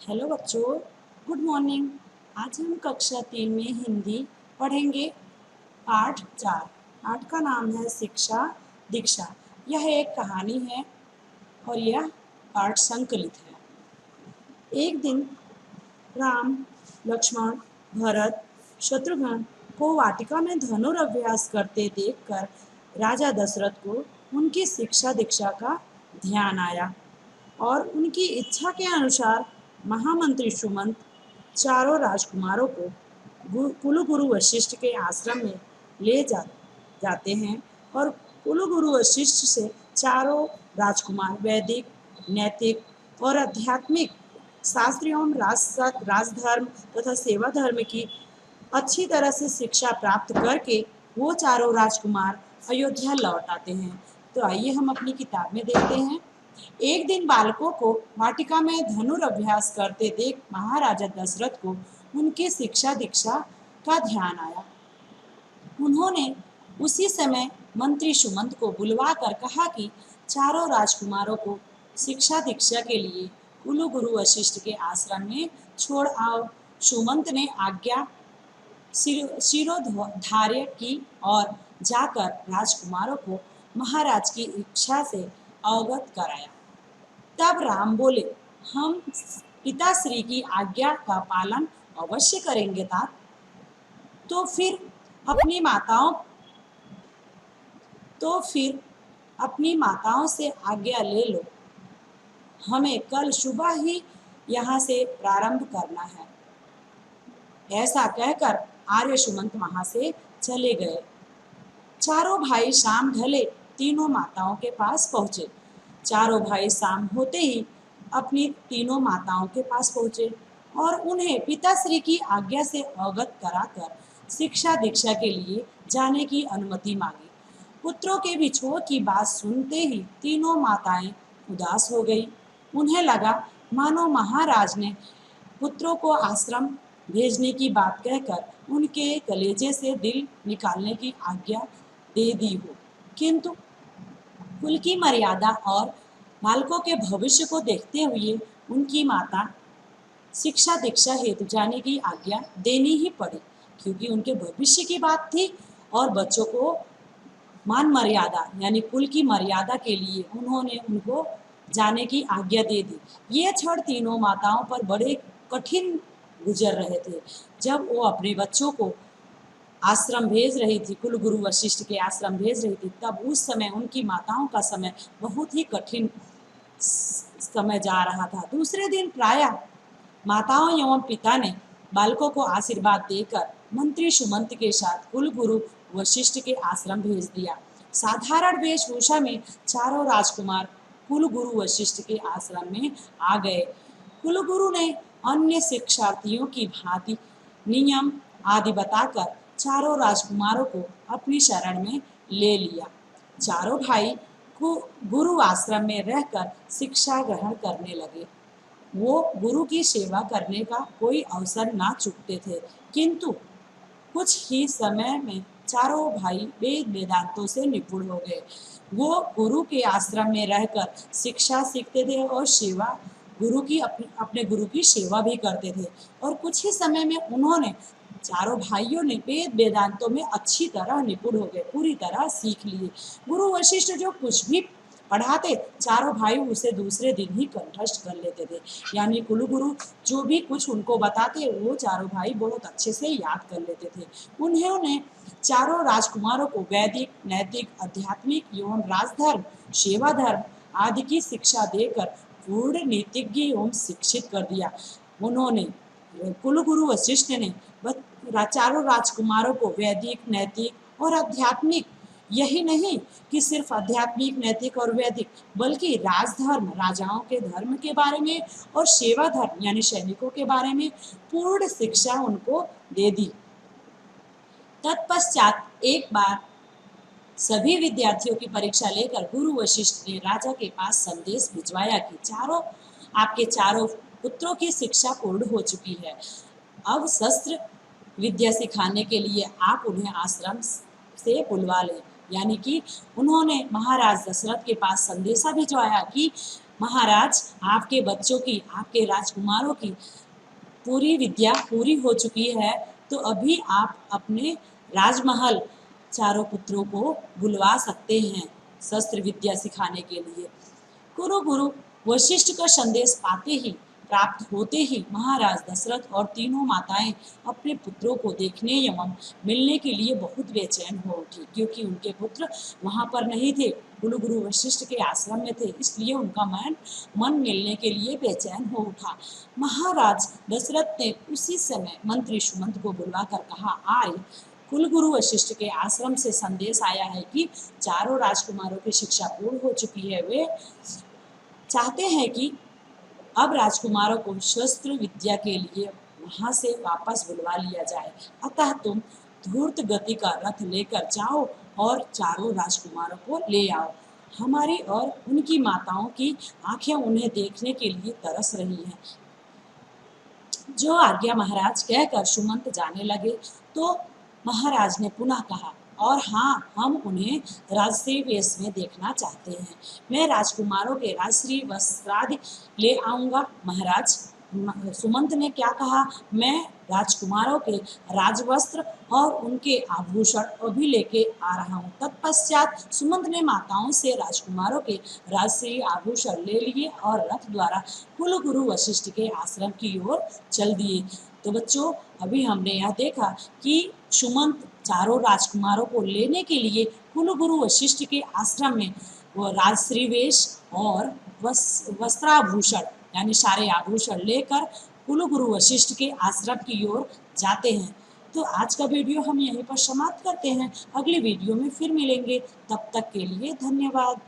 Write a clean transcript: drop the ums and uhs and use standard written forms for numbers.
Hello बच्चों, good morning. आज हम कक्षा 3 में हिंदी पढ़ेंगे। पाठ 4। पाठ का नाम है शिक्षा दीक्षा। यह एक कहानी है और यह पाठ संकलित है। एक दिन राम, लक्ष्मण, भरत, शत्रुघ्न को वाटिका में धनुर्अभ्यास करते देखकर राजा दशरथ को उनकी शिक्षा दीक्षा का ध्यान आया और उनकी इच्छा के अनुसार महामंत्री सुमंत चारों राजकुमारों को कुलगुरु वशिष्ठ के आश्रम में जाते हैं और कुलगुरु वशिष्ठ से चारों राजकुमार वैदिक, नैतिक और आध्यात्मिक शास्त्र एवं राजधर्म तथा सेवा धर्म की अच्छी तरह से शिक्षा प्राप्त करके वो चारों राजकुमार अयोध्या लौट आते हैं। तो आइए हम अपनी किताब में देखते हैं। एक दिन बालकों को वाटिका में धनुर्अभ्यास करते देख महाराजा दशरथ को उनकी शिक्षा दीक्षा का ध्यान आया। उन्होंने उसी समय मंत्री सुमंत को बुलवाकर कहा कि चारों राजकुमारों को शिक्षा दीक्षा के लिए कुलगुरु वशिष्ठ के आश्रम में छोड़ आओ। सुमंत ने आज्ञा शिरोधार्य की और जाकर राजकुमारों को महाराज की इच्छा से अवगत कराया। तब राम बोले, हम पिताश्री की आज्ञा का पालन अवश्य करेंगे तात। तो फिर अपनी माताओं तो फिर अपनी माताओं से आज्ञा ले लो, हमें कल सुबह ही यहाँ से प्रारंभ करना है। ऐसा कहकर आर्य सुमंत वहां से चले गए। चारों भाई शाम ढले तीनों माताओं के पास पहुंचे। चारों भाई शाम होते ही अपनी तीनों माताओं के पास पहुंचे और उन्हें पिताश्री की आज्ञा से अवगत कराकर शिक्षा दीक्षा के लिए जाने की अनुमति मांगी। पुत्रों के बिछोह की बात सुनते ही तीनों माताएं उदास हो गई। उन्हें लगा मानो महाराज ने पुत्रों को आश्रम भेजने की बात कहकर उनके कलेजे से दिल निकालने की आज्ञा दे दी हो, किंतु कुल की मर्यादा और बालकों के भविष्य को देखते हुए उनकी माता शिक्षा दीक्षा हेतु जाने की आज्ञा देनी ही पड़ी, क्योंकि उनके भविष्य की बात थी और बच्चों को मान मर्यादा यानी कुल की मर्यादा के लिए उन्होंने उनको जाने की आज्ञा दे दी। ये क्षण तीनों माताओं पर बड़े कठिन गुजर रहे थे। जब वो अपने बच्चों को आश्रम भेज रही थी, कुलगुरु वशिष्ठ के आश्रम भेज रही थी, तब उस समय उनकी माताओं का समय बहुत ही कठिन समय जा रहा था। दूसरे दिन प्रायः माताओं एवं पिता ने बालकों को आशीर्वाद देकर मंत्री सुमंत के साथ कुलगुरु वशिष्ठ के आश्रम भेज दिया। साधारण वेशभूषा में चारों राजकुमार कुलगुरु वशिष्ठ के आश्रम में आ गए। कुलगुरु ने अन्य शिक्षार्थियों की भांति नियम आदि बताकर चारों राजकुमारों को अपनी शरण में ले लिया। चारों भाई गुरु आश्रम में रहकर शिक्षा ग्रहण करने लगे। वो गुरु की सेवा करने का कोई अवसर ना चूकते थे, किंतु कुछ ही समय में चारों भाई वेद वेदांतों से निपुण हो गए। वो गुरु के आश्रम में रहकर शिक्षा सीखते थे और सेवा गुरु की अपने गुरु की सेवा भी करते थे और कुछ ही समय में उन्होंने चारों भाइयों ने वेद वेदांतों में अच्छी तरह निपुण हो गए, पूरी तरह सीख लिए। गुरु वशिष्ठ जो कुछ भी पढ़ाते चारों भाई उसे दूसरे दिन ही कंठस्थ कर लेते थे, यानी कुलगुरु जो भी कुछ उनको बताते वो चारों भाई बहुत अच्छे से याद कर लेते थे। उन्होंने चारों राजकुमारों को वैदिक, नैतिक, आध्यात्मिक एवं राजधर्म, सेवा धर्म आदि की शिक्षा देकर पूर्ण नीतिज्ञ एवं शिक्षित कर दिया। उन्होंने कुलगुरु वशिष्ठ ने चारों राजकुमारों को वैदिक, नैतिक और आध्यात्मिक, यही नहीं कि सिर्फ आध्यात्मिक, नैतिक और वैदिक, बल्कि राजधर्म, राजाओं के धर्म के बारे में और सेवा धर्म यानी सैनिकों के बारे में पूर्ण शिक्षा उनको दे दी। तत्पश्चात एक बार सभी विद्यार्थियों की परीक्षा लेकर गुरु वशिष्ठ ने राजा के पास संदेश भिजवाया कि आपके चारों पुत्रों की शिक्षा पूर्ण हो चुकी है। अब शस्त्र विद्या सिखाने के लिए आप उन्हें आश्रम से बुलवा लें। यानी कि उन्होंने महाराज दशरथ के पास संदेशा भिजवाया कि महाराज, आपके बच्चों की, आपके राजकुमारों की पूरी विद्या पूरी हो चुकी है, तो अभी आप अपने राजमहल चारों पुत्रों को बुलवा सकते हैं शस्त्र विद्या सिखाने के लिए। गुरु वशिष्ठ का संदेश पाते ही, प्राप्त होते ही महाराज दशरथ और तीनों माताएं अपने पुत्रों को देखने एवं मिलने के लिए बहुत बेचैन हो उठी, क्योंकि उनके पुत्र वहां पर नहीं थे, गुरु वशिष्ठ के आश्रम में थे, इसलिए उनका मन मिलने के लिए बेचैन हो उठा। महाराज दशरथ ने उसी समय मंत्री सुमंत को बुलवाकर कहा, आर्य, कुलगुरु वशिष्ठ के आश्रम से संदेश आया है कि चारों राजकुमारों की शिक्षा पूर्ण हो चुकी है। वे चाहते हैं कि अब राजकुमारों को शस्त्र विद्या के लिए वहां से वापस बुलवा लिया जाए, अतः तुम धूर्त गति का रथ लेकर जाओ और चारों राजकुमारों को ले आओ। हमारी और उनकी माताओं की आंखें उन्हें देखने के लिए तरस रही हैं। जो आज्ञा महाराज कहकर सुमंत जाने लगे, तो महाराज ने पुनः कहा, और हाँ, हम उन्हें राजश्री वेश में देखना चाहते हैं। मैं राजकुमारों के राजश्री वस्त्रादि ले आऊंगा। महाराज, सुमंत ने क्या कहा, मैं राजकुमारों के राजवस्त्र और उनके आभूषण अभी लेके आ रहा हूँ। तत्पश्चात सुमंत ने माताओं से राजकुमारों के राजश्री आभूषण ले लिए और रथ द्वारा कुलगुरु वशिष्ठ के आश्रम की ओर चल दिए। तो बच्चों, अभी हमने यह देखा कि सुमंत चारों राजकुमारों को लेने के लिए कुलगुरु वशिष्ठ के आश्रम में वो राजश्री वेश और वस्त्राभूषण यानी सारे आभूषण लेकर कुलगुरु वशिष्ठ के आश्रम की ओर जाते हैं। तो आज का वीडियो हम यहीं पर समाप्त करते हैं। अगली वीडियो में फिर मिलेंगे, तब तक के लिए धन्यवाद।